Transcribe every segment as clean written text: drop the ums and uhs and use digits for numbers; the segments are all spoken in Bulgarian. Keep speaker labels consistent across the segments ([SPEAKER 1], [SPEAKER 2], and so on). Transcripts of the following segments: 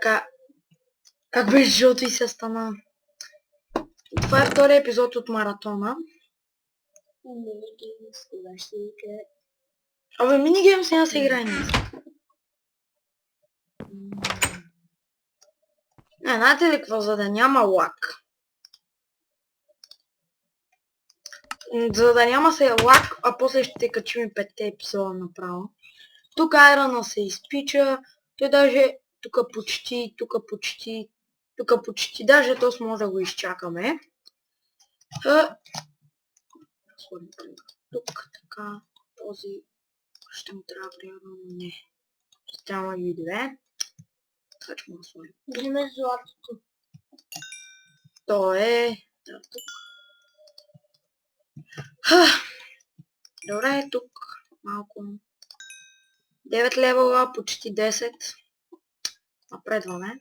[SPEAKER 1] Така, как беше жълто и се стана. Това е втория епизод от маратона.
[SPEAKER 2] Минигейм, с кога ще играе?
[SPEAKER 1] Абе, минигейм сега се играе днес. Не, знаете ли какво, за да няма лак? За да няма се лак, а после ще качим и 5-те епизода направо. Тук айрона се изпича, той даже тук почти, даже то може да го изчакаме. Тук, така, този ще му трябва примерно, не. Ще трябва и две. Така че му да сложим.
[SPEAKER 2] Вземе златото.
[SPEAKER 1] То е... Да, тук. Добре, тук малко. 9 левела, почти 10. Напредваме.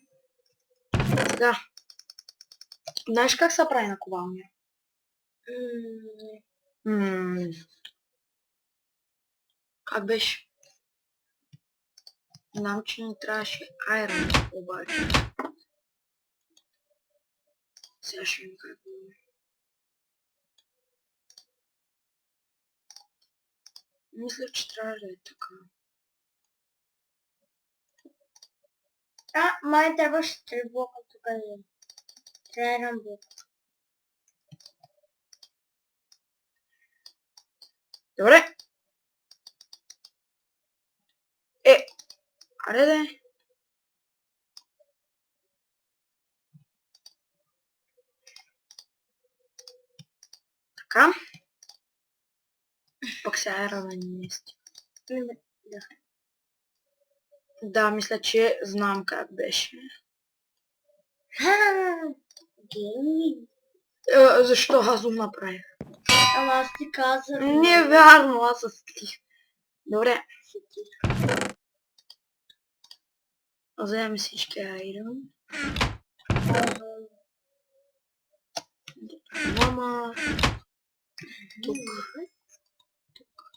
[SPEAKER 1] Сега. Знаеш как се прави на ковалния? Как беше? Знам, че ни трябваше айрон, обаче. Сега ще видим как бъде. Мисля, че трябва да е така.
[SPEAKER 2] Май трябваше 3 блока тук да е. Трябва един блок.
[SPEAKER 1] Добре. Аре де. Така. Пък се айрона не стига. Да, мисля, че знам как беше.
[SPEAKER 2] Гейминг.
[SPEAKER 1] Защо аз го направих?
[SPEAKER 2] Ама аз ти казах.
[SPEAKER 1] Не е вярно, аз съм стих. Добре. Вземем всички айрон. Мама. Тук.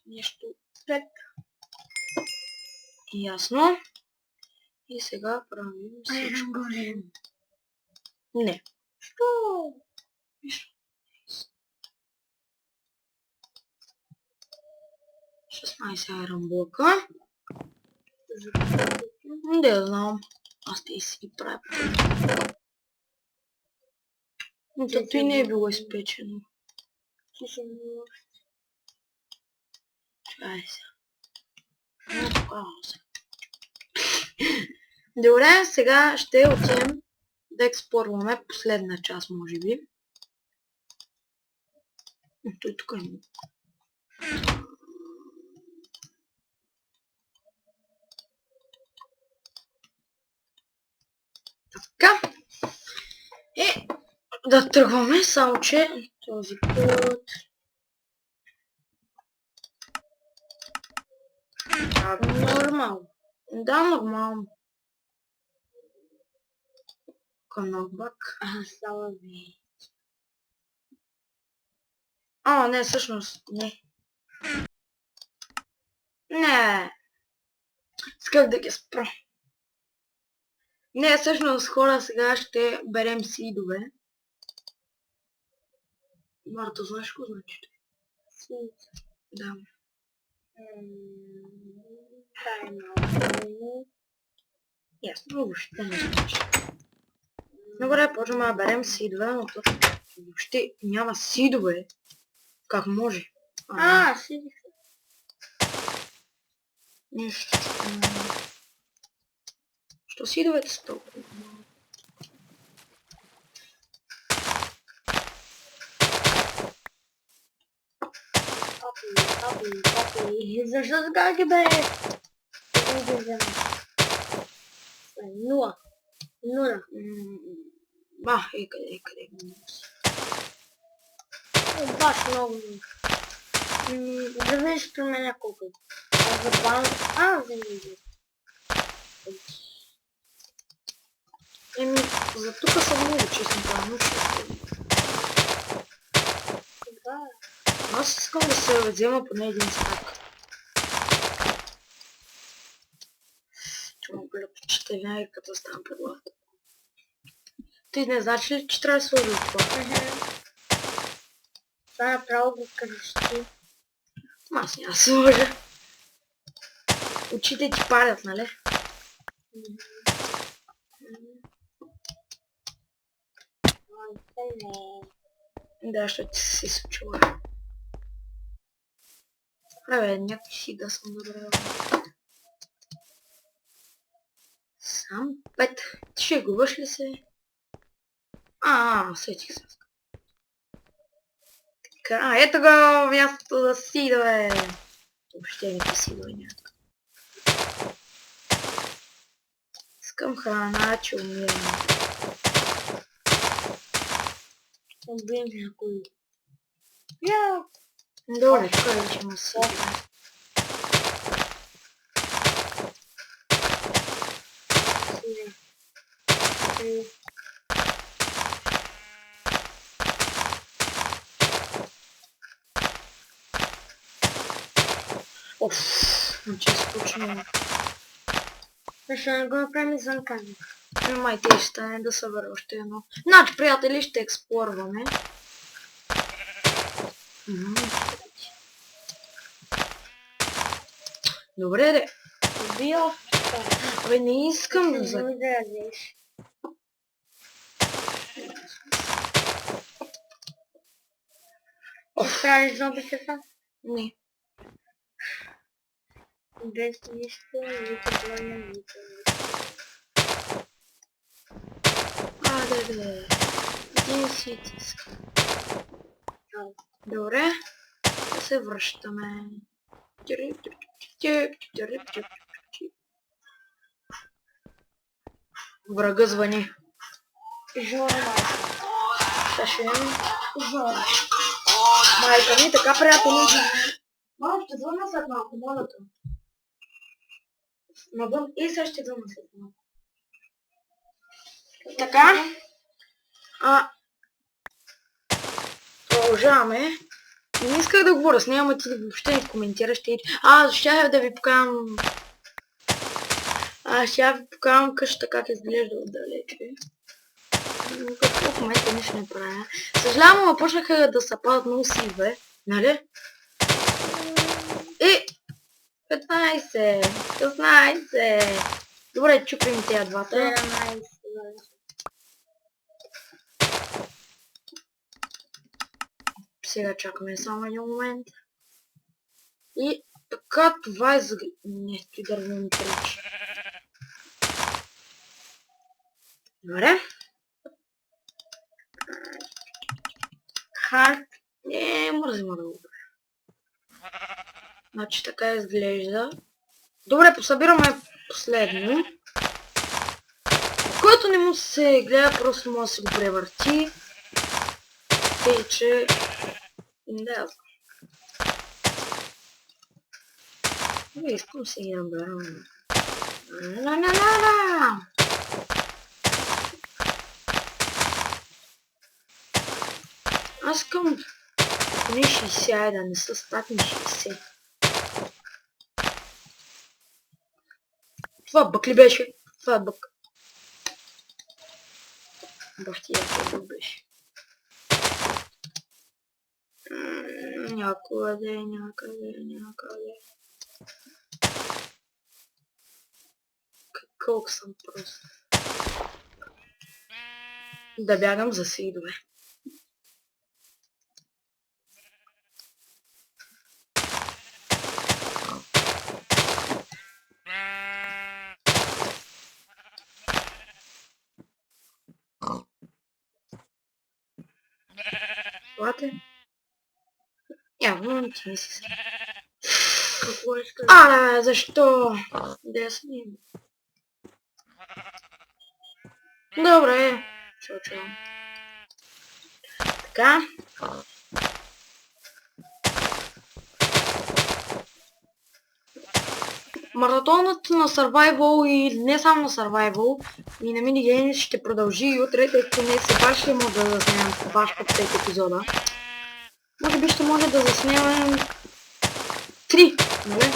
[SPEAKER 1] Нещо. Ясно. И сега правим всичко. Не.
[SPEAKER 2] Що?
[SPEAKER 1] 16 айрон блока. Не знам. Аз те си ги правя. Тото и не е било изпечено. Чай се. Добре, сега ще отидем да експлорваме последна част, може би. Той тук е. Така. Да тръгваме, само че този път. Нормално. Да, нормално. Каналбак.
[SPEAKER 2] Става ви.
[SPEAKER 1] Не, всъщност, не. Не. Исках да ги спра. Не, всъщност, хора, сега ще берем сидове. Марта, знаеш какво значи?
[SPEAKER 2] Сид.
[SPEAKER 1] Да.
[SPEAKER 2] Дай малко.
[SPEAKER 1] Ясно, въобще не значи. Добре, почваме да берем сидове, но то въобще няма сидове. Как може?
[SPEAKER 2] Сидих.
[SPEAKER 1] Нищо. Що сидовете са толкова?
[SPEAKER 2] Папи. Защо така ги бе? Нула.
[SPEAKER 1] Къде.
[SPEAKER 2] Баш много. Да видиш при мен колко.
[SPEAKER 1] За тук съм много честно правилно, аз искам да се взема поне един стак. Чuma глупче. неща винаги като ставам пред главата. Ти не значи ли, че трябва да сложи от това?
[SPEAKER 2] Това направо го кръщи.
[SPEAKER 1] Аз няма да сложа. Очите ти падат, нали? Да, защото ти си случила. Абе, някой си да съм забравил. Сам 5. Ти ще губаш ли се? Сетих се. Така, ето го мястото за сидове. Въобще никакви сидове няма. Искам храна, че умирам.
[SPEAKER 2] Убием някой.
[SPEAKER 1] Добре, тук вече има сидове. Че скучно.
[SPEAKER 2] Защо не го направим извън камера?
[SPEAKER 1] Май те ще стане да събера още едно. Значи, приятели, ще експлорваме. Добре, де.
[SPEAKER 2] Убил.
[SPEAKER 1] Абе, не искам да
[SPEAKER 2] за... да ядеш. Ще правиш зомбитата?
[SPEAKER 1] Не.
[SPEAKER 2] Без нищо, нито двойна, нито
[SPEAKER 1] Да. Един си тиска. Добре. Да се връщаме. Врага звъни.
[SPEAKER 2] Жора. Жора.
[SPEAKER 1] Майка ми, така приятели. Мама, ще звънна след малко, моля те. Навън и сега ще звънна след малко. Така. Продължаваме. Не исках да говоря с нея, ама ти въобще не коментираш. Ще да ви покажам... ще ви покажам къщата как изглежда отдалече. Какво в момента нищо не правя. Съжалявам, ама почнаха да се падат много сиве. Нали? И... 16. Добре, чупим тези двата.
[SPEAKER 2] 17.
[SPEAKER 1] Сега чакаме само един момент. И така това е за... Не, ти да не пречи. Добре. Хард. Не, мързим да го правя. Значи така изглежда. Добре, посъбираме последно. Който не му се гледа, просто може да се го превърти. Тъй, че... Да, не искам си ги наберам. Аз искам поне 60, да не са статни 60. Това бък ли беше? Това е бък. Бащи якия бък беше. Някъде. Колко съм просто. Да бягам за сидове. Лате? Явно ти не си се.
[SPEAKER 2] Какво искаш?
[SPEAKER 1] Защо? Да снимам. Добре. Чао. Така. Маратонът на Survival и не само на Survival и на минигейм ще продължи и утре, тъй като днес баш ще може да заснемем баш по 5 епизода. Може би ще може да заснемем 3, нали?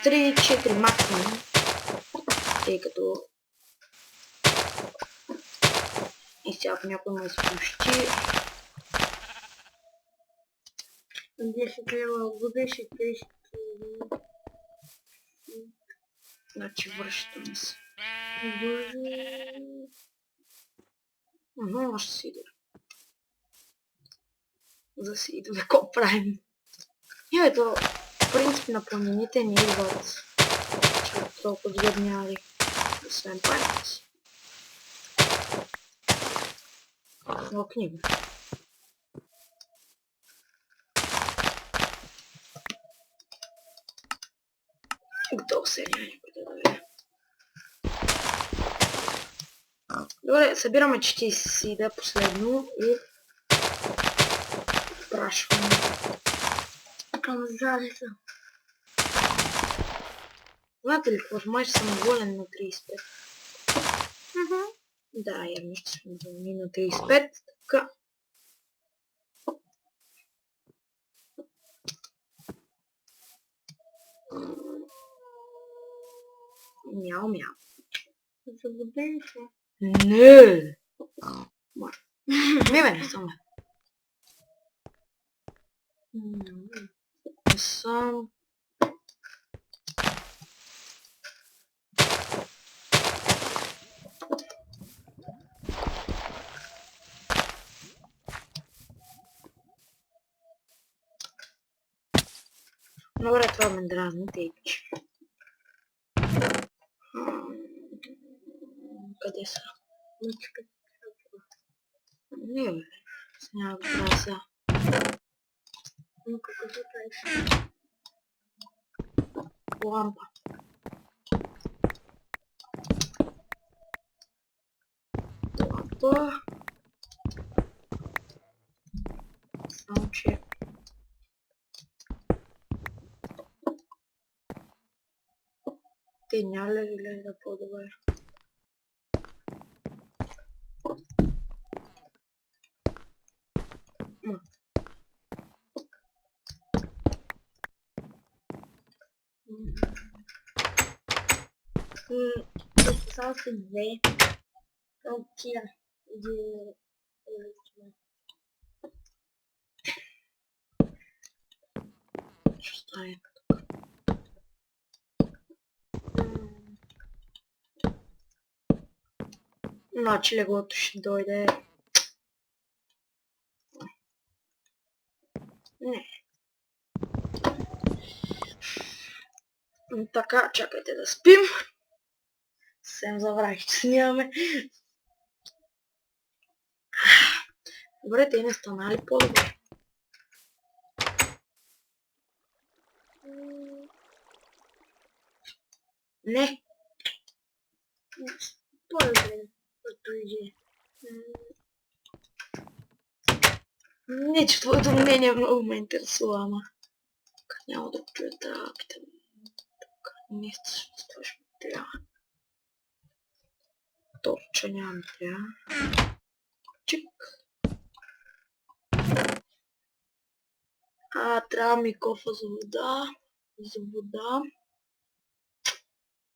[SPEAKER 1] 3-4 максимум. тъй като и сега ако някой ме изпущи,
[SPEAKER 2] 10 лева губиш и 30
[SPEAKER 1] значи връщам се.
[SPEAKER 2] бързи.
[SPEAKER 1] Много ще си иде. За си иде, какво правим? Ето, в принцип на планините не идват чак толкова сгодняли, освен паяци. Но книга. Готов се няма никой да даде. Добре, събираме 40 да последно и прашваме.
[SPEAKER 2] Към залеза.
[SPEAKER 1] Знаете ли какво? Май съм доволен на 35. Да, явно ще сме доволни на 35. Така. Мяу, мяу.
[SPEAKER 2] Забуден се.
[SPEAKER 1] Не! Не, бе, не съм. Не съм. Добре, това ме дразни, тейпич. Къде са?
[SPEAKER 2] Мъчка.
[SPEAKER 1] Не, бе. Няма да правя сега.
[SPEAKER 2] Ну какво правиш?
[SPEAKER 1] Лампа. Лампа. Само че... Те няма ли гледа по-добре?
[SPEAKER 2] Само си две. От тия.
[SPEAKER 1] Ще стане. Значи леглото ще дойде. Не. Така, чакайте да спим. Съвсем забравих, че снимаме. Добре, те не станали по-добре. Не.
[SPEAKER 2] По-добре. Като иде.
[SPEAKER 1] Не, че твоето мнение много ме интересува, ама. Няма да чуя да питам. Тук не това ще трябва. Торча нямам трябва. Чик. Трябва ми кофа за вода. За вода.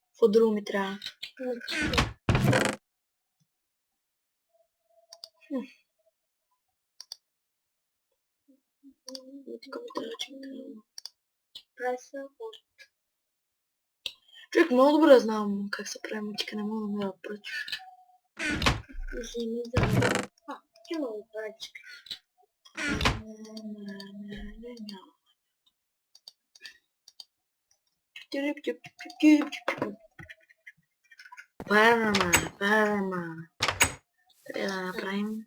[SPEAKER 1] Какво друго ми трябва? Тук ми трябва, че ми трябва.
[SPEAKER 2] Преса.
[SPEAKER 1] Човек, много добре знам как се прави мутика, не мога да ме пръча.
[SPEAKER 2] Вземи за... Има опрачка.
[SPEAKER 1] Парама. Трябва да направим.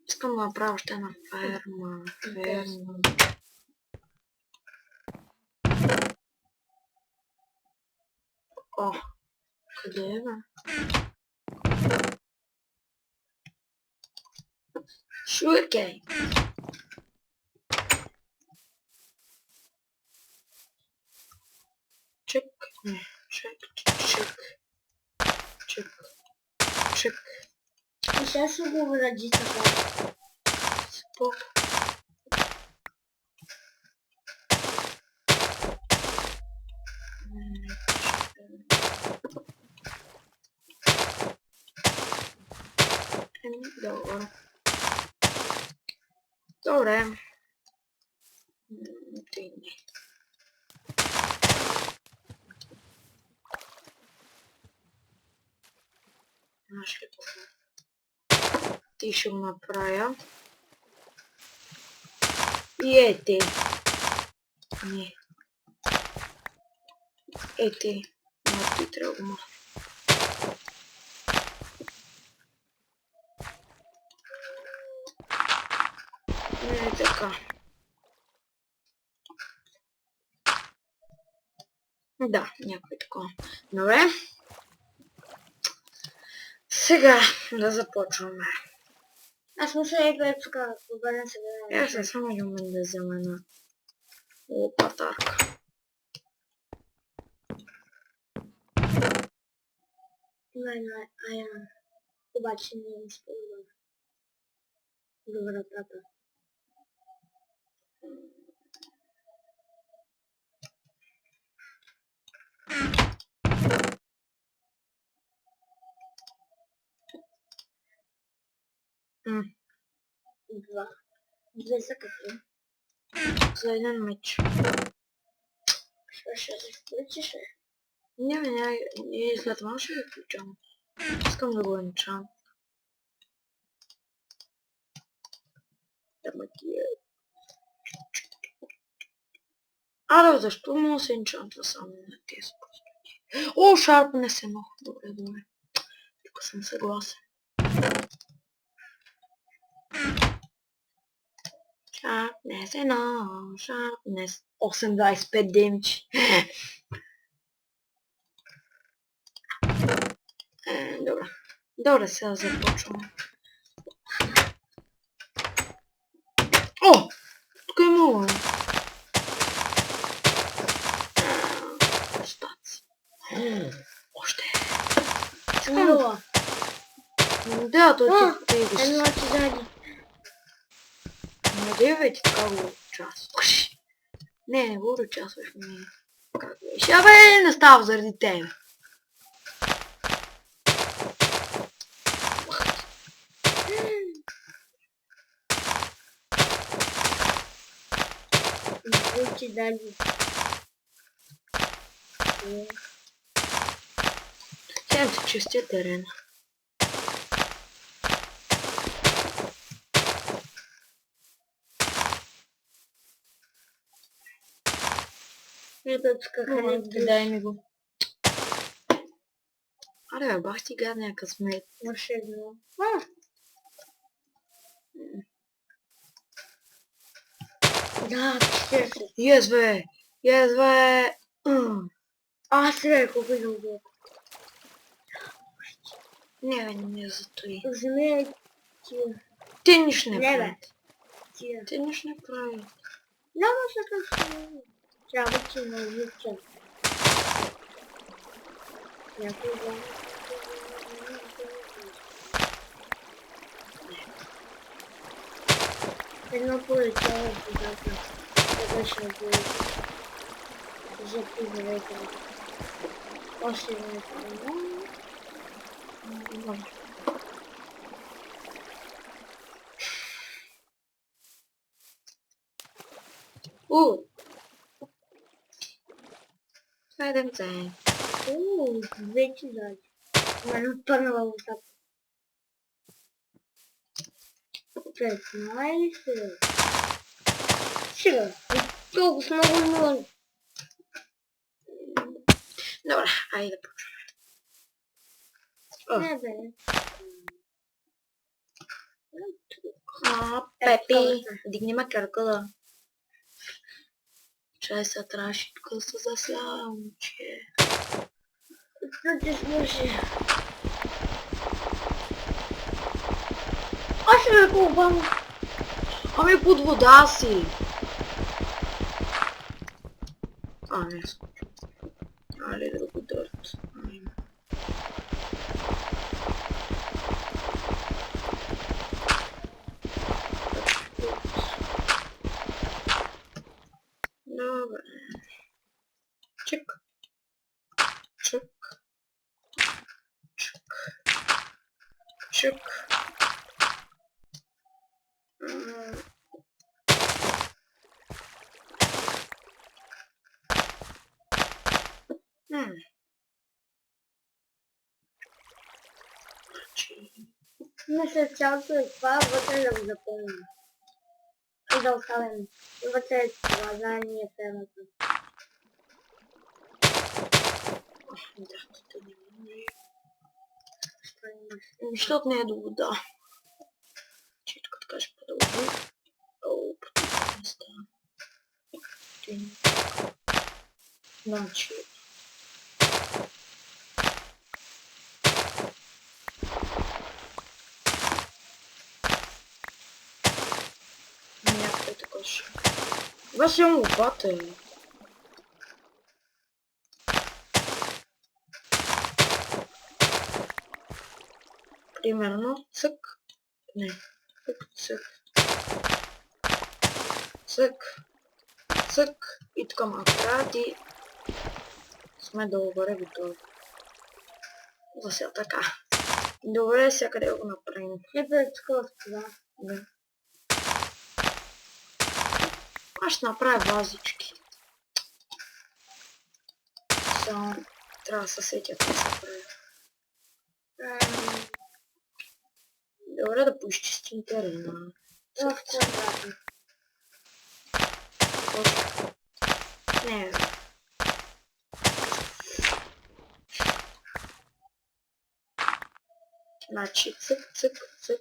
[SPEAKER 1] Искам да направя още една ферма. О, къде е, бе? Sugarcane. Чек. Не, чек.
[SPEAKER 2] И сега ще го вради така.
[SPEAKER 1] Спок. Ефтини. Добре. Добре. Ти не. Знаеш ли какво? Ти ще го направя. И ете. Не. Ете. Но ти трябва да го махна. Не така. Да, някой такова. Добре. Сега да започваме.
[SPEAKER 2] Аз мисля и където тук обърна се да
[SPEAKER 1] Я ще само един момент да взема една лопатарка.
[SPEAKER 2] има една айрон. Обаче не ми използвам. Добра пата. Два. Две за какво?
[SPEAKER 1] За един меч.
[SPEAKER 2] Ще се включиш ли?
[SPEAKER 1] Не, след това ще го включам. Искам да го енчам. Да макия. Аре, защо му се енчантва само на тези просто? О, шарпне се много. Добре. Тук съм съгласен. Sharpness and all, sharpness. 8.25 демидж. Добре. Добре, сега започваме. О! Тук е мова. Остаци. Още.
[SPEAKER 2] Нула.
[SPEAKER 1] Да, той ти го
[SPEAKER 2] Едно ти зади.
[SPEAKER 1] надевайте така го участваш. Не го участваш ми. Как беше? Абе, не става заради тебе.
[SPEAKER 2] Две ти зади.
[SPEAKER 1] Сега се чистя терена.
[SPEAKER 2] Ето тук къде
[SPEAKER 1] Дай ми го. Аре, бе, бах ти гадния късмет.
[SPEAKER 2] имаше едно. Да, 40.
[SPEAKER 1] Yes, бе! Yes, бе!
[SPEAKER 2] Аз сега колко е дълбоко.
[SPEAKER 1] Не, бе, не ми я затои.
[SPEAKER 2] Вземи тия.
[SPEAKER 1] Те нищо не
[SPEAKER 2] Не, бе.
[SPEAKER 1] правят.
[SPEAKER 2] Тия.
[SPEAKER 1] Те нищо не правят.
[SPEAKER 2] Няма се какво. Трябва да ти науча. Някой да... Едно полетяло в водата. Да беше да за пизавете. Още едно.
[SPEAKER 1] Хайде, мце.
[SPEAKER 2] Две ти даде. Мене пърнала водата. 15. Сега. Толкова много много.
[SPEAKER 1] Добре, айде да почваме.
[SPEAKER 2] Не бе.
[SPEAKER 1] Пепи, дигни ме кръкъла. Чай са трябваше тук да се засявам, че...
[SPEAKER 2] Да ти слушай. Още ме колбам.
[SPEAKER 1] Ами под вода си! Не скочи. Але друго дърт. Добре. Чик. Чик. Чик. Чик.
[SPEAKER 2] Мисля, цялото е това, вътре да го запълним. И да оставим. И вътре е това, задание фермата.
[SPEAKER 1] Да, тук не може.
[SPEAKER 2] Що имаш?
[SPEAKER 1] Защото не е до вода. Читко така ще продължи. О, по това не става. Значи... Някакъв такова ще... Аз имам лопата. Примерно, цък. Не. Цък. Цък. Цък. И тук малко трябва и... Сме долу-горе готови. За сега така. Добре, сега къде го направим?
[SPEAKER 2] Ето е тук в това.
[SPEAKER 1] Да. Аз ще направя вазички. Само трябва да се сетя как се прави. Добре да поизчистим терена.
[SPEAKER 2] В квадрата.
[SPEAKER 1] Не. Значи цък, цък, цък,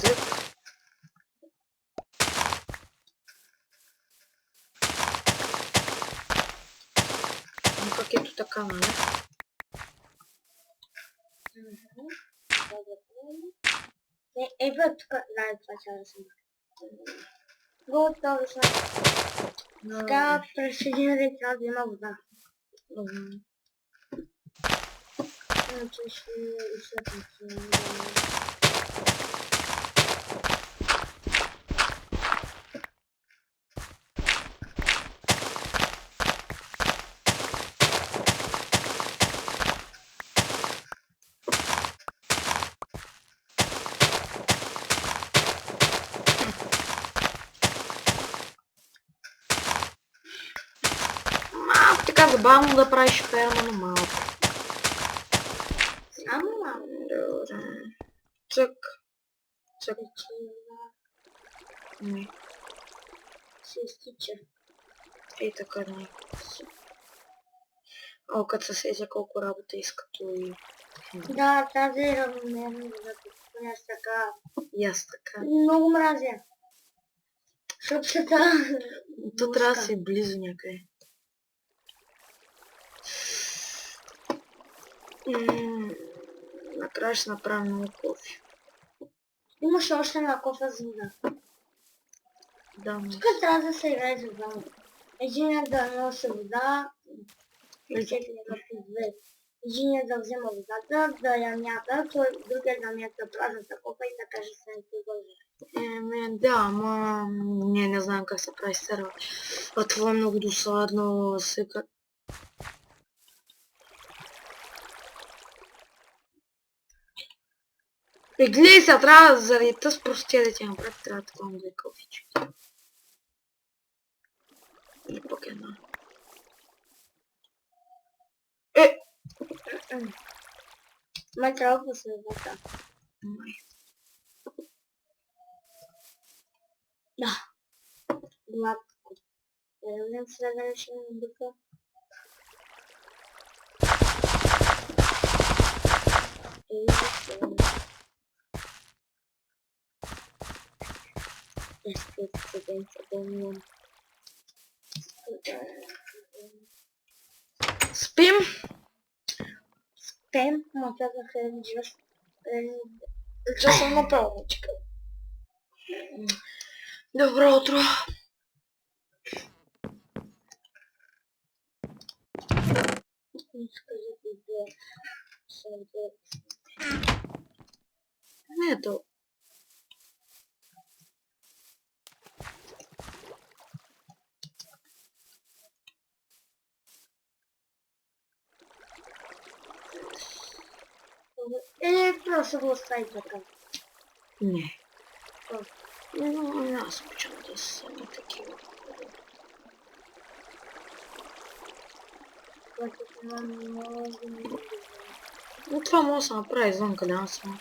[SPEAKER 1] цък. Ну как ето така, нали?
[SPEAKER 2] Ето е тук. Да, това трябва да съм. Готови сме. Сега през един ред трябва да има вода. Значи ще изсъпнем.
[SPEAKER 1] Малко така забавно да правиш ферма, но малко.
[SPEAKER 2] Само малко.
[SPEAKER 1] Добре. Цък. Цък. Не.
[SPEAKER 2] Се изтича.
[SPEAKER 1] Ей така не. О, като се сетя колко работа иска и...
[SPEAKER 2] Да, тази е равномерно, защото аз така...
[SPEAKER 1] И аз така.
[SPEAKER 2] Много мразя. Защото се да...
[SPEAKER 1] То трябва да си близо някъде. Накрая ще направим много кофе.
[SPEAKER 2] Имаше още една кофа за вода.
[SPEAKER 1] Да, но...
[SPEAKER 2] Тук трябва да се играе за двама. Единият да носи вода, и четири на две. Единият да взема водата, да я мята, другият да мята празната кофа и така ще се продължи.
[SPEAKER 1] Да, ама... Ние не знаем как се прави серва. А това е много досадно. Сега... Гледай сега, трябва заради тъс простия да ти направи, трябва да такова две кофички. Или пък една.
[SPEAKER 2] Май трябва да се вода.
[SPEAKER 1] Май.
[SPEAKER 2] Да. Гладко. Видим сега ще ми дука.
[SPEAKER 1] Спим?
[SPEAKER 2] Спем, ма казаха just...
[SPEAKER 1] Че съм напълничка. Добро утро. Не е то.
[SPEAKER 2] Просто го остави така.
[SPEAKER 1] Не. Аз обичам да са на такива. Но това може да се направи извън къде аз съм.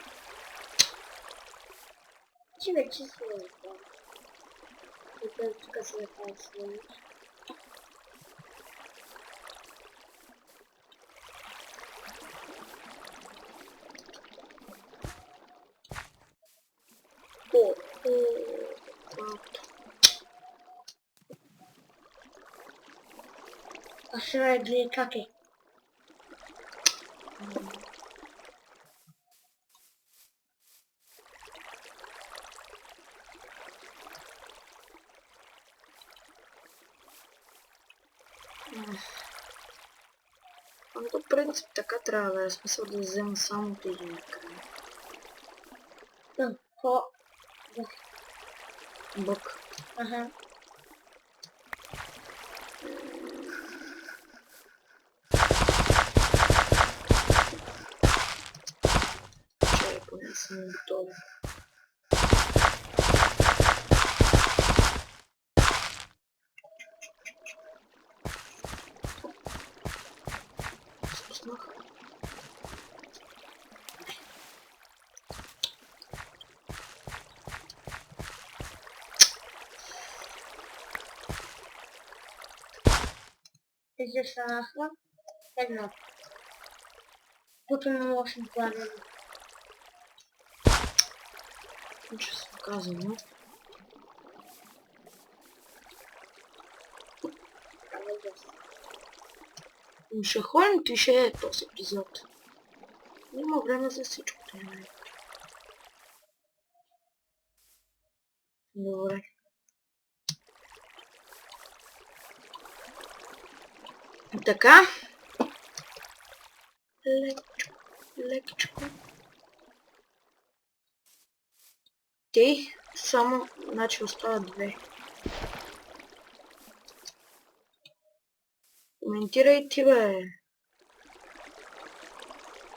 [SPEAKER 2] че вече се е това. Тук се направи след. А сега гледай как е.
[SPEAKER 1] Ами по принцип така трябва да е, смисъл да взема само тези накрая.
[SPEAKER 2] По...
[SPEAKER 1] Бък.
[SPEAKER 2] Ага.
[SPEAKER 1] Чай, поне съм готова. Спуснах.
[SPEAKER 2] Тези са нахва. Едно. Тук не може да плавим.
[SPEAKER 1] Честно казано. Ще ходим тише този епизод. Няма време за всичко. Добре. Така. Лекчко, лекчко. Те само, значи остават две. Коментирай ти, бе.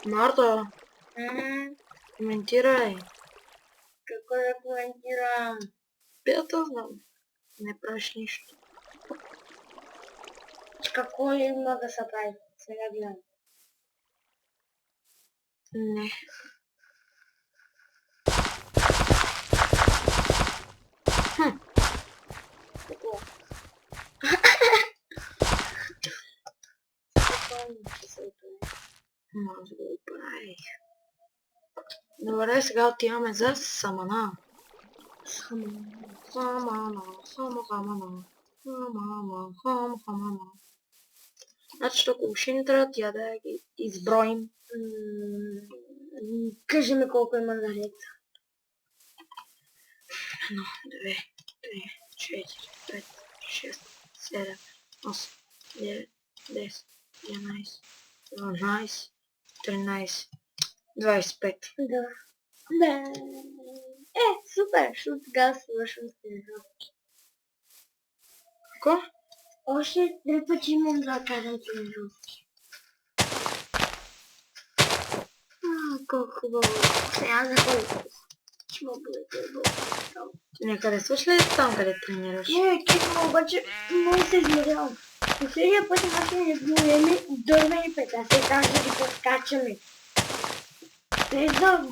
[SPEAKER 1] Марта, коментирай.
[SPEAKER 2] Какво да коментирам?
[SPEAKER 1] Пията знам. Не правиш нищо.
[SPEAKER 2] Какво има да се прави? Сега гледам.
[SPEAKER 1] Не.
[SPEAKER 2] Какво?
[SPEAKER 1] Може да го правих. Добре, сега отиваме за Самана. Самана. Значи, ако ще ни трябва тя да ги изброим.
[SPEAKER 2] Кажи ми колко има наред.
[SPEAKER 1] 1, 2, 3, 4, 5, 6, 7, 8, 9, 10, 11, 12, 13, 25.
[SPEAKER 2] Да. Да. Супер, защото тогава свършвам с тренировки.
[SPEAKER 1] Какво?
[SPEAKER 2] Още 3 пъти имам да карам тренировки. Колко хубаво. Сега за колко. Ще му бъде хубаво.
[SPEAKER 1] Ти не харесваш ли там, къде тренираш?
[SPEAKER 2] Не, кефа, обаче много се изморявам. Последния път имаше недоеме дървени пета, се каже да ги прескачаме. Без да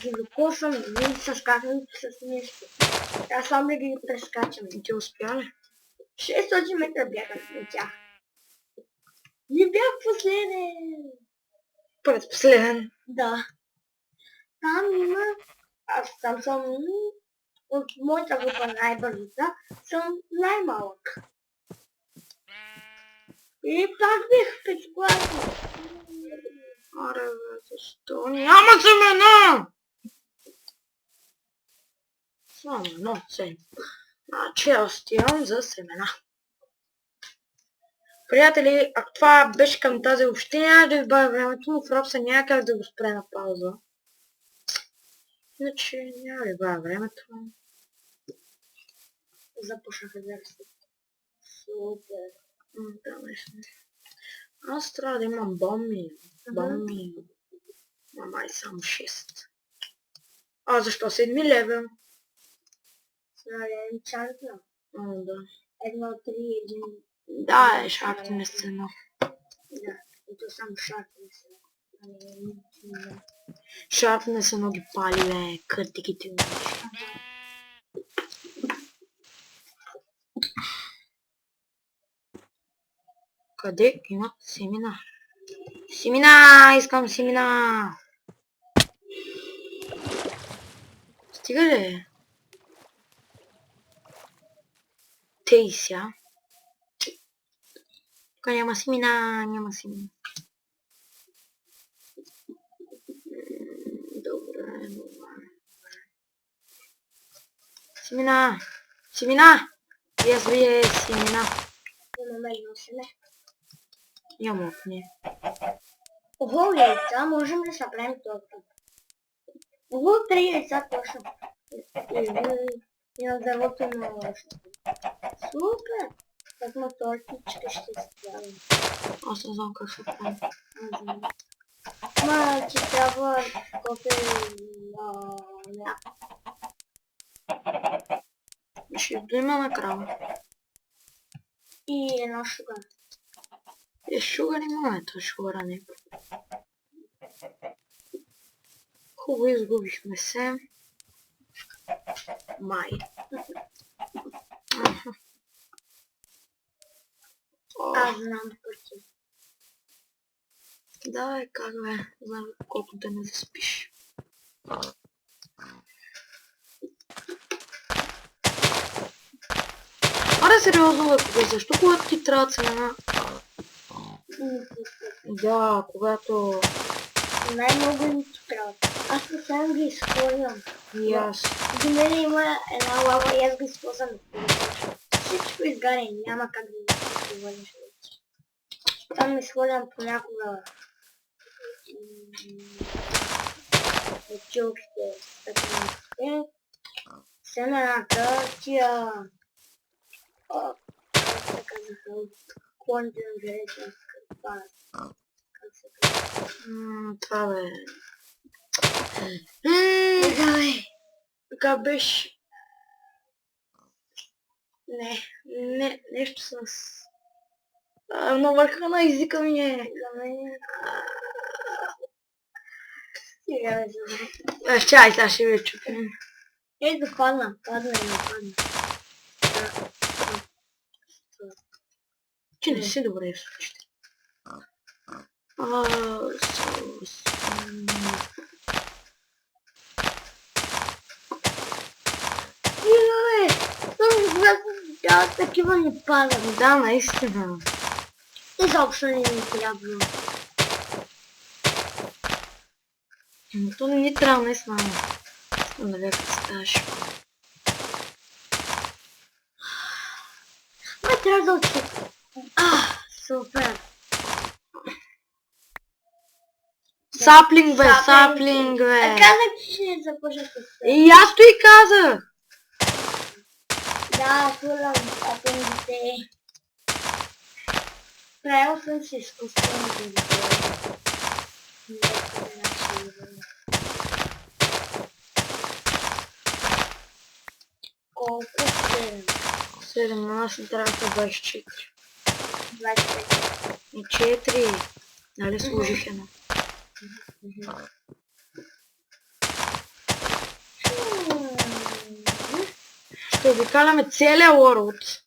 [SPEAKER 2] ги докосваме, ние се скачаме с нещо. Аз само да ги прескачаме.
[SPEAKER 1] И ти успя ли?
[SPEAKER 2] 600 метра бягам от тях. Не бях последен.
[SPEAKER 1] Предпоследен.
[SPEAKER 2] Да. Там има... Аз там съм... От моята група най-бързата съм най-малък. И пак бих петкласен.
[SPEAKER 1] Аре, бе, защо? Няма семена! Само едно семе. Значи аз отивам за семена. Приятели, ако това беше към тази община, да ви бавя времето, но в Робса няма как да го спре на пауза. Иначе няма да ви бавя времето.
[SPEAKER 2] Започнаха да растат. Супер.
[SPEAKER 1] Да, наистина. Аз трябва да имам бомби. Бомби. Мама е само 6. А защо 7 левел?
[SPEAKER 2] Сега е енчантна.
[SPEAKER 1] Да.
[SPEAKER 2] 1, 3, 1.
[SPEAKER 1] Да, е шарт не сцена.
[SPEAKER 2] Да, ето само шарт не сцена.
[SPEAKER 1] Шарпнес едно ги пали, бе, къртиките ми. Къде има семена? Семена! Искам семена! Стига ли? Тей ся. Тук няма семена, няма семена. Добре, добре. Семена! Семена! Yes, бие семена.
[SPEAKER 2] Имаме едно семе.
[SPEAKER 1] Няма не.
[SPEAKER 2] Ого, яйца, можем да съберем торта. Ого, 3 яйца точно. И на дървото има още. Супер! Так на тортичка ще справим.
[SPEAKER 1] Аз не знам как ще правим.
[SPEAKER 2] Ма, че трябва кофе мляко.
[SPEAKER 1] Ще има на крава.
[SPEAKER 2] И едно шугар.
[SPEAKER 1] Шугар имаме, то шугара не. Хубаво изгубихме се. Май.
[SPEAKER 2] Аз знам пъти.
[SPEAKER 1] Да, как бе, знам колко да не заспиш. Аре, сериозно, бе, защо когато ти трябва цена? Да, когато...
[SPEAKER 2] Най-много ни ти трябва. Аз не съм ги изхвърлям.
[SPEAKER 1] И аз.
[SPEAKER 2] До мен има една лава и аз го използвам. Всичко изгаря, няма как да го изхвърлиш. Там изхвърлям понякога пчелките, стъклените, семената, тия... Как се казаха, от клоните на дървета, как се казва?
[SPEAKER 1] Това бе. Така беше. Не, нещо с... на върха на езика ми е.
[SPEAKER 2] За мен е... Сега да знам.
[SPEAKER 1] Чай, сега ще ви чупим.
[SPEAKER 2] Ето падна.
[SPEAKER 1] Че не си добре в случаите.
[SPEAKER 2] Да, такива не падат.
[SPEAKER 1] Да, наистина.
[SPEAKER 2] Изобщо не ми трябва.
[SPEAKER 1] То не ни трябва наистина. Нали, като ставаш.
[SPEAKER 2] Ма трябва да отчитам. Супер.
[SPEAKER 1] Саплинг, бе, саплинг, бе.
[SPEAKER 2] Казах, че ще започна с това.
[SPEAKER 1] И аз то и казах.
[SPEAKER 2] Да, хвърлям саплингите. Правил съм си изкуствено да го колко 7?
[SPEAKER 1] 7, на нас не трябва 24.
[SPEAKER 2] 25.
[SPEAKER 1] И 4. Нали служих едно? Ще обикаляме целия World.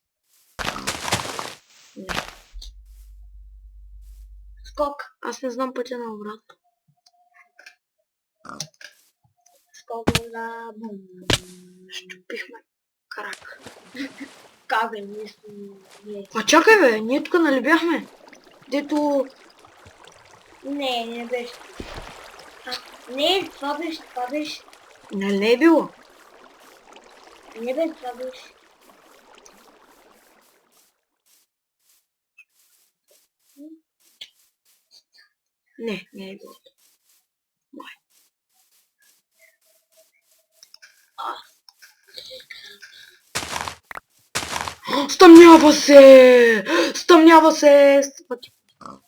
[SPEAKER 2] Скок.
[SPEAKER 1] Аз не знам пътя на обратно.
[SPEAKER 2] Скок на бум.
[SPEAKER 1] Щупихме крак.
[SPEAKER 2] Как е, нищо не.
[SPEAKER 1] А чакай бе, ние тук нали бяхме? Дето...
[SPEAKER 2] Не беше. Не, това беше.
[SPEAKER 1] Не е било.
[SPEAKER 2] Не бе, това беше.
[SPEAKER 1] Не е било. Май. Стъмнява се! Стъмнява се!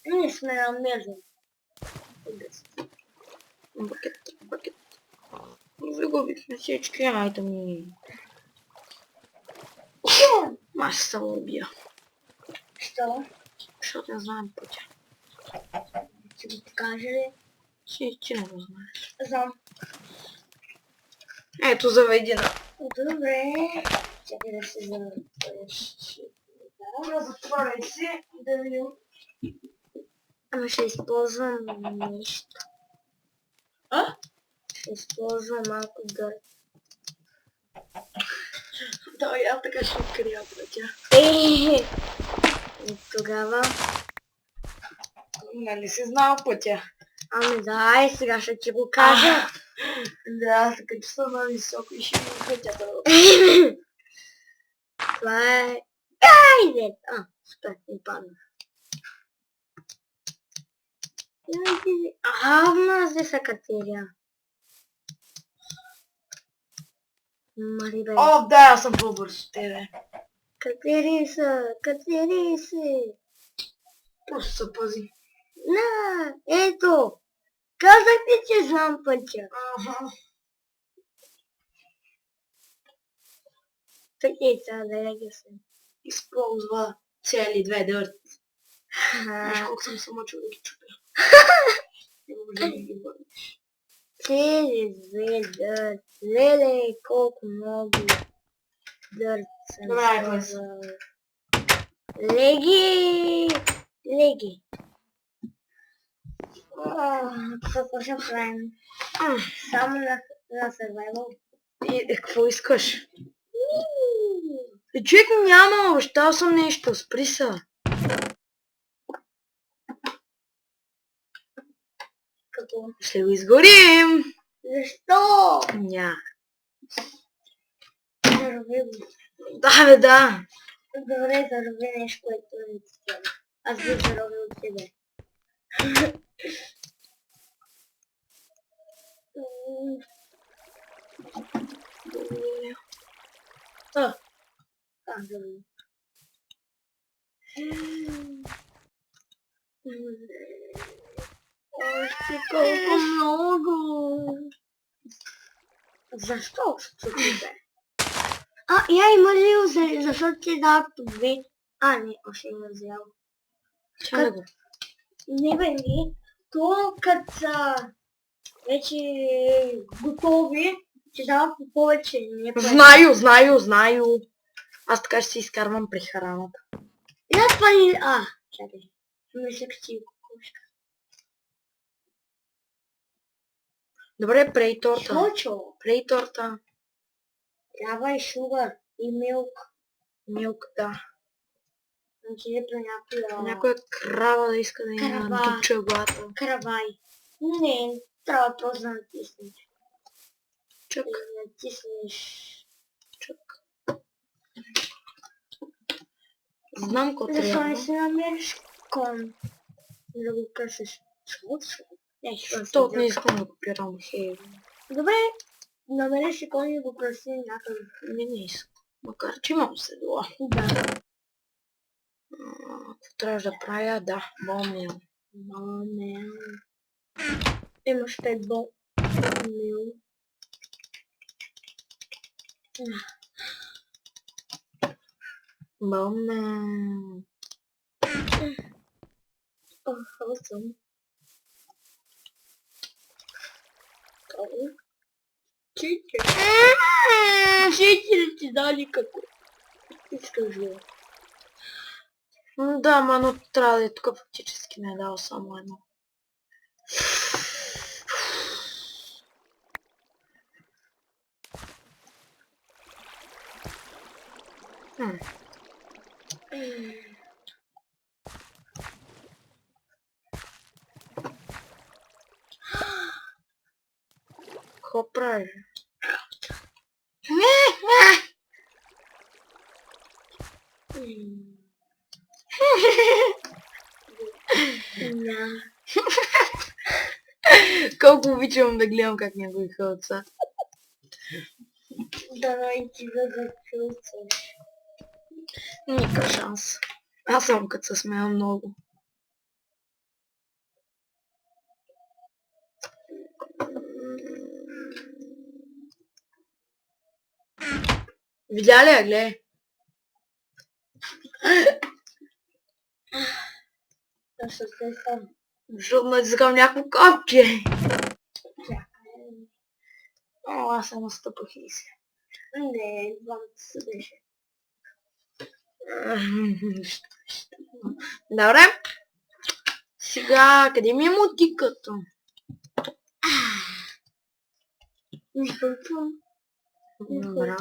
[SPEAKER 2] Ние сме намерили.
[SPEAKER 1] Бакет. Загубихме всички айтеми. Аз ще се убия.
[SPEAKER 2] Що?
[SPEAKER 1] Защото не знаем пътя.
[SPEAKER 2] Ще го покажа ли?
[SPEAKER 1] Че не го знаеш.
[SPEAKER 2] Знам.
[SPEAKER 1] Ето, заведи на.
[SPEAKER 2] Добре. Чакай да се запрещи.
[SPEAKER 1] Да, затворяй си.
[SPEAKER 2] Да видим. Ама ще използвам нещо.
[SPEAKER 1] А?
[SPEAKER 2] Ще използвам малко дърт.
[SPEAKER 1] Да, я така ще открия пътя.
[SPEAKER 2] И тогава...
[SPEAKER 1] Нали си знал пътя?
[SPEAKER 2] Ами да, и сега ще ти го кажа.
[SPEAKER 1] Да, така че съм на високо и ще ми пътя да...
[SPEAKER 2] Това е... Айде! Супер, ми падна. Вмази се катерия. Мари бе.
[SPEAKER 1] О, да, аз съм по-бърз от тебе.
[SPEAKER 2] Катери се.
[SPEAKER 1] Просто се пази.
[SPEAKER 2] На, ето. Казах ти, че знам пътя.
[SPEAKER 1] Ага.
[SPEAKER 2] Тъй трябва да я се.
[SPEAKER 1] Използва цели 2 дърт. Знаеш
[SPEAKER 2] Ага.
[SPEAKER 1] колко съм се мъчил да ги чупя. Не може да ми ги върнеш.
[SPEAKER 2] Цели 2 дърт. Леле, колко много дърт съм
[SPEAKER 1] Добре, айде.
[SPEAKER 2] използвал. Леги! Леги. Какво ще правим? Само на survival.
[SPEAKER 1] И какво искаш? Човек няма, обещал съм нещо, спри се.
[SPEAKER 2] Какво?
[SPEAKER 1] Ще го изгорим.
[SPEAKER 2] Защо?
[SPEAKER 1] Ня.
[SPEAKER 2] Зароби го.
[SPEAKER 1] Да, бе, да.
[SPEAKER 2] Добре, зароби нещо, което не ти трябва. Аз бих заробил от тебе. Как зароби? Още колко много. Защо ще бе? Я има ли взели, защото ти дадат по 2. Не, още не взял.
[SPEAKER 1] Чакай го.
[SPEAKER 2] Не бе, не. То като са вече готови, ти дават по повече. Не по
[SPEAKER 1] Знаю. Аз така ще си изкарвам прехраната.
[SPEAKER 2] Я пали... Чакай. Мисля, че ти кукушка.
[SPEAKER 1] Добре, прей торта.
[SPEAKER 2] Чочо.
[SPEAKER 1] Прей торта.
[SPEAKER 2] Трябва и шугър. И милк.
[SPEAKER 1] Милк, да.
[SPEAKER 2] Значи до някоя...
[SPEAKER 1] Някоя крава да иска да има
[SPEAKER 2] Крава.
[SPEAKER 1] дупче глата.
[SPEAKER 2] Каравай. Не, трябва просто да натиснеш.
[SPEAKER 1] Чак,
[SPEAKER 2] Да натиснеш...
[SPEAKER 1] чак. Знам какво
[SPEAKER 2] Защо не
[SPEAKER 1] трябва.
[SPEAKER 2] си намериш кон? Да го късаш. Чучо.
[SPEAKER 1] Защото не искам да копирам хей.
[SPEAKER 2] Добре, намери си кон и го къси някъде.
[SPEAKER 1] Не искам. Макар че имам седла.
[SPEAKER 2] Да.
[SPEAKER 1] Какво трябваше да правя? Да, бомил.
[SPEAKER 2] Маме. Имаш 5 мил.
[SPEAKER 1] Бомил.
[SPEAKER 2] Хълсъм. Чичи ти дали какво? Искаш ли?
[SPEAKER 1] Да, но трябва да е тук фактически не е дал само едно. Какво правиш? Колко обичам да гледам как някой хълца.
[SPEAKER 2] Давай ти да закълцаш.
[SPEAKER 1] Никакъв шанс. Аз съм като се смея много. Видя ли я, гледай?
[SPEAKER 2] Да се сам.
[SPEAKER 1] Защото натискам някакво копче. О, аз се настъпах и се.
[SPEAKER 2] Не, двамата се беше.
[SPEAKER 1] Добре. Сега, къде ми е мотиката?
[SPEAKER 2] Изпълчвам.
[SPEAKER 1] Добре.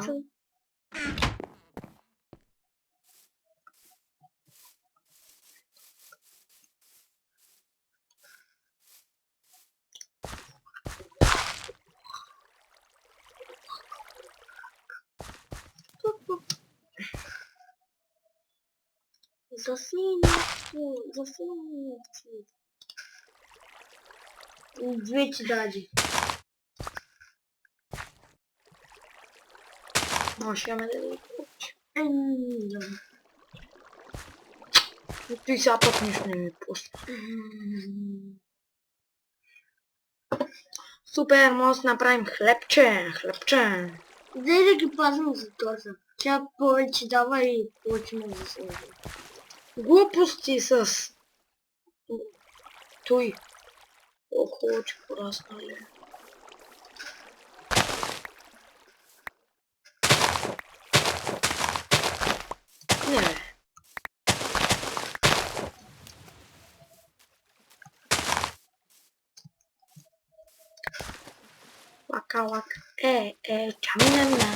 [SPEAKER 2] Засинете. Две ти даде.
[SPEAKER 1] Може ме да ви купче.
[SPEAKER 2] Да.
[SPEAKER 1] Ти сега пък нищо не ми пусна. Супер, може да направим хлебче.
[SPEAKER 2] Дай да ги пазим за този. Тя повече дава и повече може да се яде.
[SPEAKER 1] Глупости с... Той. О, хубаво, че пораснали. Не, бе. Лака. Чамина.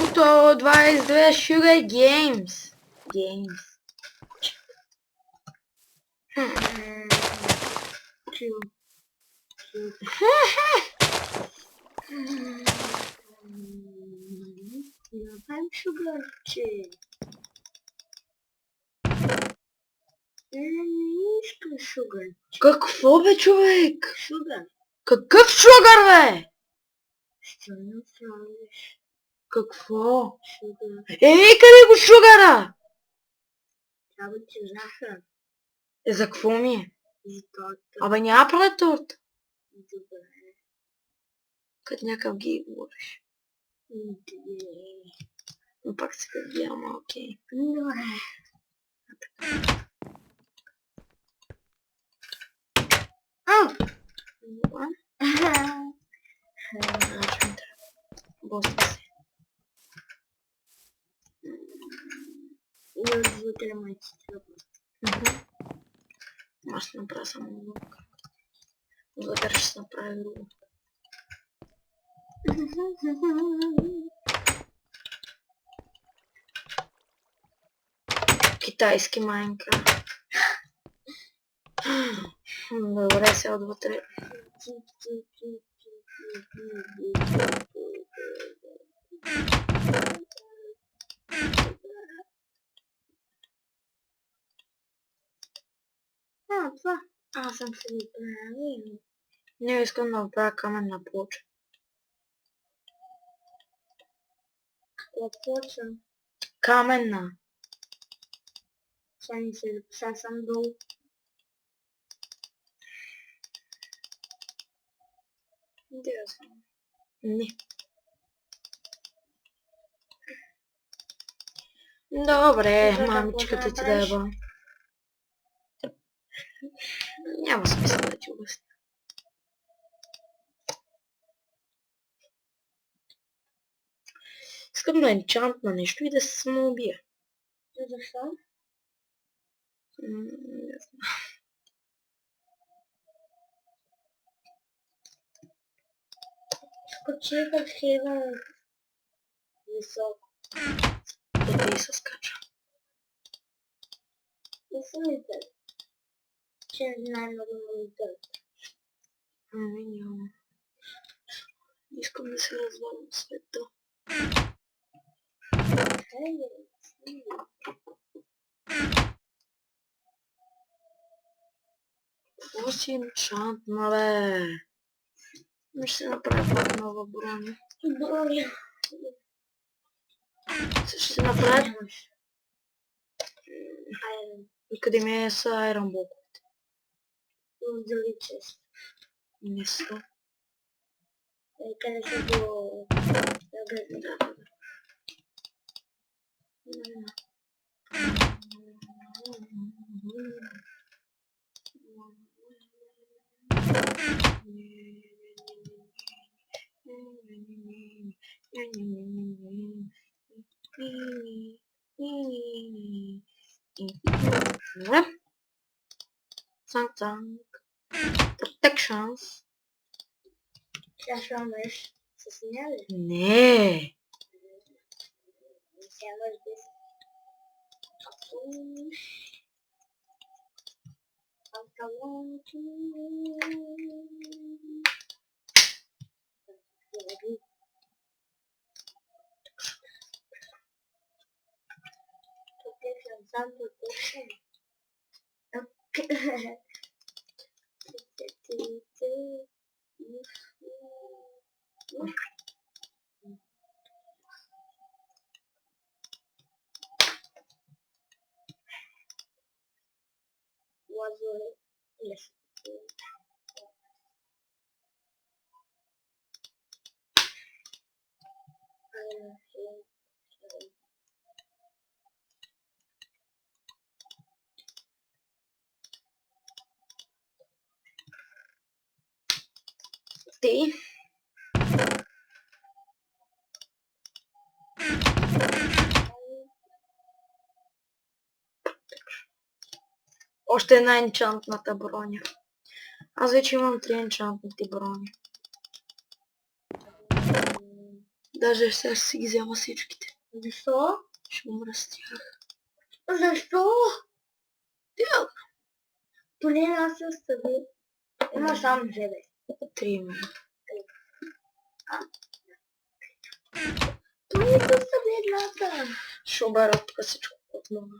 [SPEAKER 1] Готово 22 Sugar Games.
[SPEAKER 2] Чил. Направим шугарче. Не искам шугарче.
[SPEAKER 1] Какво бе, човек?
[SPEAKER 2] Шугар.
[SPEAKER 1] Какъв шугар, бе?
[SPEAKER 2] Ще направиш
[SPEAKER 1] Какво?
[SPEAKER 2] шугар.
[SPEAKER 1] Къде го шугара?
[SPEAKER 2] Трябва ти захар.
[SPEAKER 1] За какво ми е?
[SPEAKER 2] И торта.
[SPEAKER 1] Абе няма правя торта.
[SPEAKER 2] Добре.
[SPEAKER 1] Като някакъв ги говориш.
[SPEAKER 2] Добре.
[SPEAKER 1] Но пак се гледам, окей.
[SPEAKER 2] Добре.
[SPEAKER 1] Добре. Значи ми трябва. Босна се.
[SPEAKER 2] И отвътре майци трябва.
[SPEAKER 1] Аз ще направя само лук. Вътре ще се направи друго. Китайски Майнкрафт. Добре, сега отвътре.
[SPEAKER 2] Това. Аз съм се направил.
[SPEAKER 1] Не искам да направя каменна плоча.
[SPEAKER 2] Какво почвам?
[SPEAKER 1] Каменна.
[SPEAKER 2] Сега съм долу.
[SPEAKER 1] Интересно. Не. Добре, мамичката ти да еба. Няма смисъл да ти обясня. Искам да енчантна нещо и да се самоубия.
[SPEAKER 2] Защо?
[SPEAKER 1] Не знам.
[SPEAKER 2] Скочи като хейвам високо.
[SPEAKER 1] Да и се скача.
[SPEAKER 2] Не съм и тър. Че най-много ми тър.
[SPEAKER 1] Ами няма. Искам да се развалям света. Какво си енчантна, бе? Ще се направя пак нова броня.
[SPEAKER 2] Броня.
[SPEAKER 1] Ще се направя...
[SPEAKER 2] Айрон.
[SPEAKER 1] И къде ми е са Iron блоковете?
[SPEAKER 2] Дали чест.
[SPEAKER 1] Не са.
[SPEAKER 2] Къде са до...
[SPEAKER 1] Да. Dobra. Cank, cank. Protections.
[SPEAKER 2] Já chamamos assassinadas.
[SPEAKER 1] Nee.
[SPEAKER 2] Iniciamos desse. Protection. Was yes.
[SPEAKER 1] Ти. Още една енчантната броня. Аз вече имам 3 енчантнати брони. Даже сега ще си ги взема всичките.
[SPEAKER 2] Защо?
[SPEAKER 1] Ще умра с тях.
[SPEAKER 2] Защо?
[SPEAKER 1] Тя.
[SPEAKER 2] Поне аз се остави. Има само 9.
[SPEAKER 1] 3 имам.
[SPEAKER 2] Поне се остави едната.
[SPEAKER 1] Ще обера тук всичко от мога.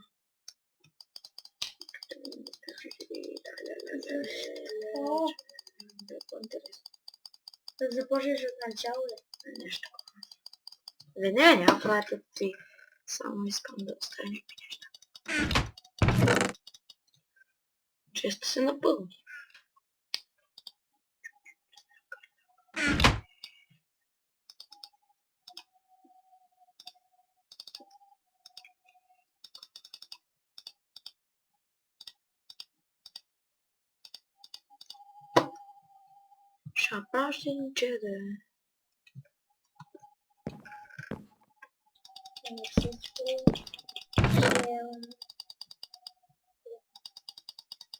[SPEAKER 2] Да започнеш от начало ли?
[SPEAKER 1] Нещо. Не, няма правите ти. Само искам да оставя някакви неща. Често се напълни. Шапрашенче да е.
[SPEAKER 2] Всичко.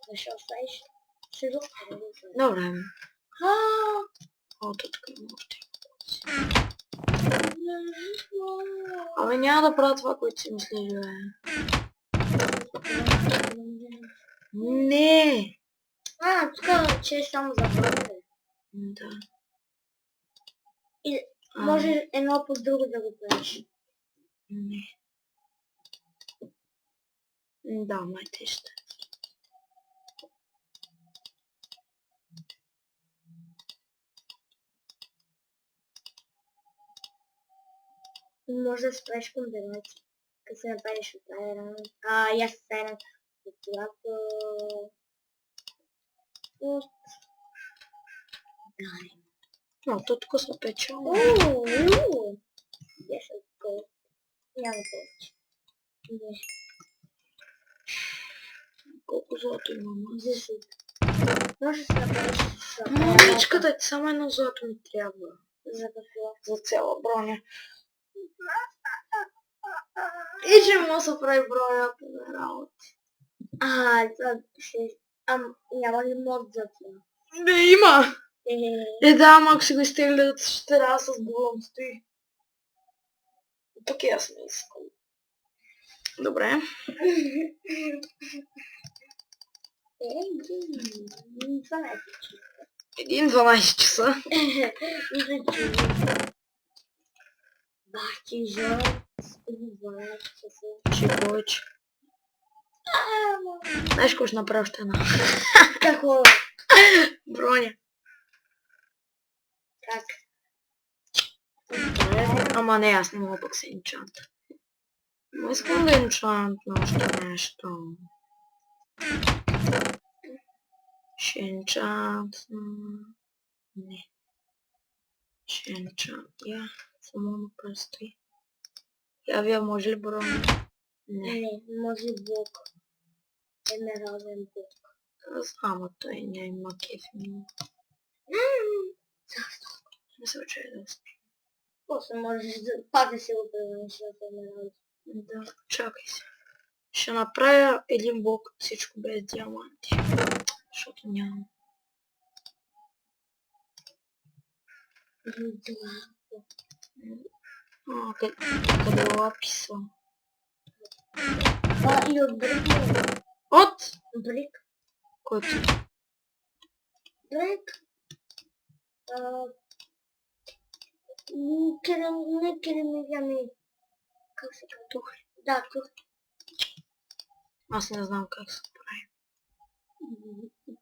[SPEAKER 2] Защо оставиш? Сега.
[SPEAKER 1] Добре.
[SPEAKER 2] Ааа!
[SPEAKER 1] О, тук има още. Абе няма да правя това, което си мисля, бе. Не!
[SPEAKER 2] Тук че е само за броня.
[SPEAKER 1] Да.
[SPEAKER 2] И може едно по друго да го правиш.
[SPEAKER 1] Не. Да, май те ще.
[SPEAKER 2] Може да спреш комбинации. Като се направиш от айрон. Я с айрон. От когато... Дай.
[SPEAKER 1] Но, то тук са печало.
[SPEAKER 2] Беше откъл. Няма повече. Не.
[SPEAKER 1] Колко злато имам?
[SPEAKER 2] 10. Може да се направиш с...
[SPEAKER 1] Мамичката, само едно злато ми трябва.
[SPEAKER 2] За какво?
[SPEAKER 1] За цяла броня. И че мога да се прави броята на работа.
[SPEAKER 2] Това ще... Няма ли мод за това?
[SPEAKER 1] Не, има! Да, ама ако си го изтеглят, ще трябва с голом стои. Тук и аз не искам. Добре.
[SPEAKER 2] Един 12 часа.
[SPEAKER 1] Един 12 часа.
[SPEAKER 2] Бахти жал. 12 часа.
[SPEAKER 1] Ще повече. Знаеш какво ще направя още една?
[SPEAKER 2] Какво?
[SPEAKER 1] Броня.
[SPEAKER 2] Как?
[SPEAKER 1] Ама не, аз не мога пък се енчанта. Но искам да енчантна още нещо. Ще енчантна... Не. Ще енчантна... Я само на пръсти. Я вие може ли броня? Не.
[SPEAKER 2] Не, може блок. Емералден блок.
[SPEAKER 1] Знам, а той няма кеф. Не се учи да успи.
[SPEAKER 2] После можеш пак да си го превърнеш в емералд.
[SPEAKER 1] Да, чакай се. Ще направя един блок всичко без диаманти. Защото нямам. Къде е лаписа?
[SPEAKER 2] И от брик.
[SPEAKER 1] От?
[SPEAKER 2] Брик.
[SPEAKER 1] Който?
[SPEAKER 2] Брик. Не керамигами. Как се казва?
[SPEAKER 1] Тух.
[SPEAKER 2] Да, тух.
[SPEAKER 1] Аз не знам как се прави.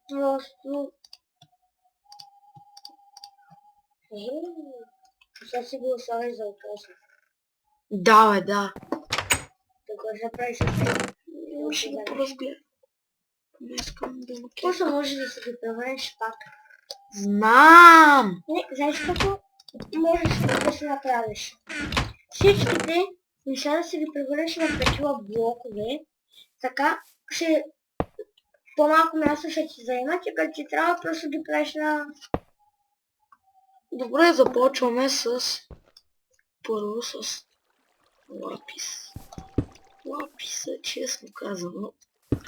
[SPEAKER 2] Просто... Сега си го оставиш за окажа.
[SPEAKER 1] Да, бе, да.
[SPEAKER 2] Така ще правиш с
[SPEAKER 1] Ще го поразгледам. Не искам да има кеф.
[SPEAKER 2] После може да си ги превърнеш пак.
[SPEAKER 1] Знам!
[SPEAKER 2] Не, знаеш какво? Можеш да си направиш. Всичките неща да си ги превърнеш в такива блокове. Така ще... По-малко място ще ти заемат и като ти трябва просто ги правиш на...
[SPEAKER 1] Добре, започваме с... Първо с... Лапис. Лаписа, честно казано,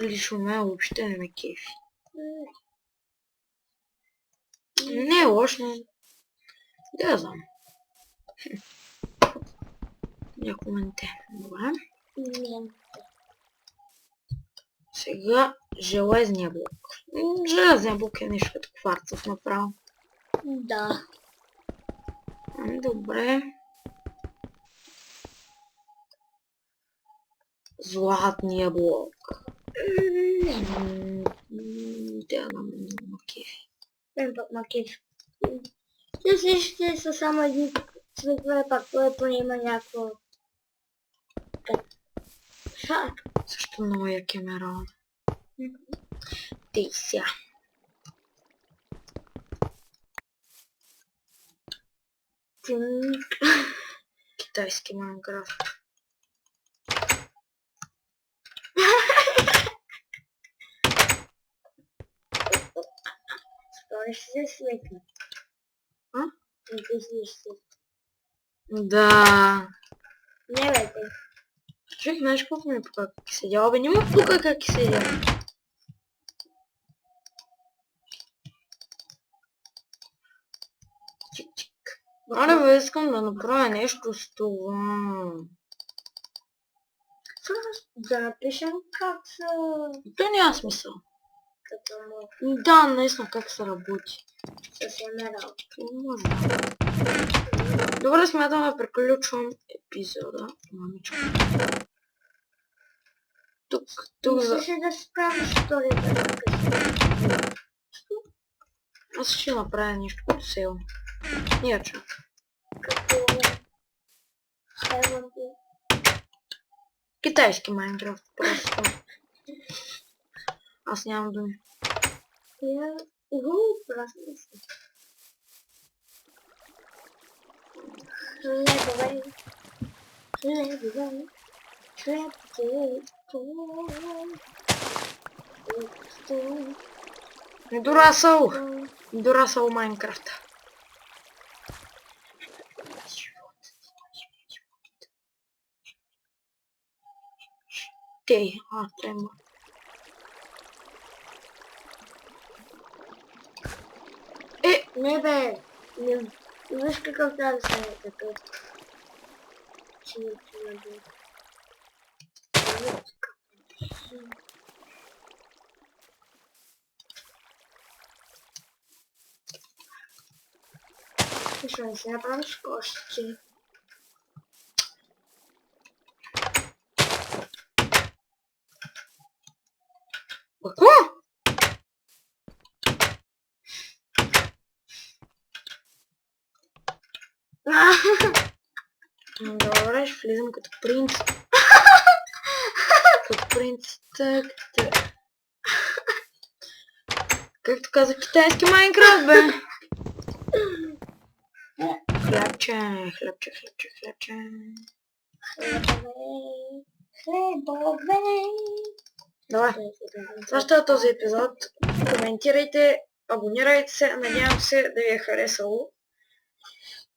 [SPEAKER 1] лично мен въобще не ме кефи. Не е лошо, но... Да, знам. Някой менте. Добре.
[SPEAKER 2] Не.
[SPEAKER 1] Сега железния блок. Железния блок е нещо като кварцов направо.
[SPEAKER 2] Да.
[SPEAKER 1] Добре. Златния блок. Да, на кефи.
[SPEAKER 2] Мен пък макиш. Те всички са само едни цветове, пак той поне има някакво... Шак.
[SPEAKER 1] Също много я кемера. Тей ся. Китайски Майнкрафт.
[SPEAKER 2] Скоро ще се свикна.
[SPEAKER 1] А?
[SPEAKER 2] Не ти си ще.
[SPEAKER 1] Да.
[SPEAKER 2] Не бе те.
[SPEAKER 1] Човек, знаеш колко ми пука как седя? Бе, няма пука как седя. Чик-чик. Аре бе, искам да направя нещо с това.
[SPEAKER 2] Да напишем как са...
[SPEAKER 1] То няма смисъл.
[SPEAKER 2] Като му
[SPEAKER 1] Да, наистина как се работи.
[SPEAKER 2] с емералд.
[SPEAKER 1] Може да. Добре, смятам да приключвам епизода. Мамичко. Тук.
[SPEAKER 2] Мислиш ли да справиш историята на късно?
[SPEAKER 1] Аз ще направя нещо като село. Иначе.
[SPEAKER 2] Като... Хайланди.
[SPEAKER 1] Китайски Майнкрафт просто. Аз нямам думи.
[SPEAKER 2] Я... Прасна си. Хлебове. Хлебове. Хлебче.
[SPEAKER 1] Дорасъл Майнкрафт. Тей, трябва.
[SPEAKER 2] Не бе. Виж какъв трябва да стане такъв. Ще се направиш кошче.
[SPEAKER 1] Какво? Добре, ще влизам като принц. Като принц. Так, так. Както каза китайски Майнкрафт, бе. Хлябче, хлябче, хлябче, хлябче.
[SPEAKER 2] Хлебове.
[SPEAKER 1] Добре. Това ще е този епизод. Коментирайте, абонирайте се, надявам се да ви е харесало.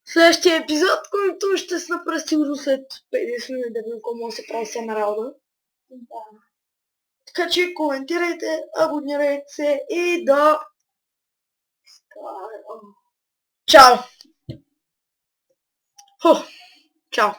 [SPEAKER 1] Следващия епизод, който ще се направи сигурно след 50 минути, да видим какво се прави с работа.
[SPEAKER 2] Да.
[SPEAKER 1] Така че коментирайте, абонирайте се и до... Чао! Чао!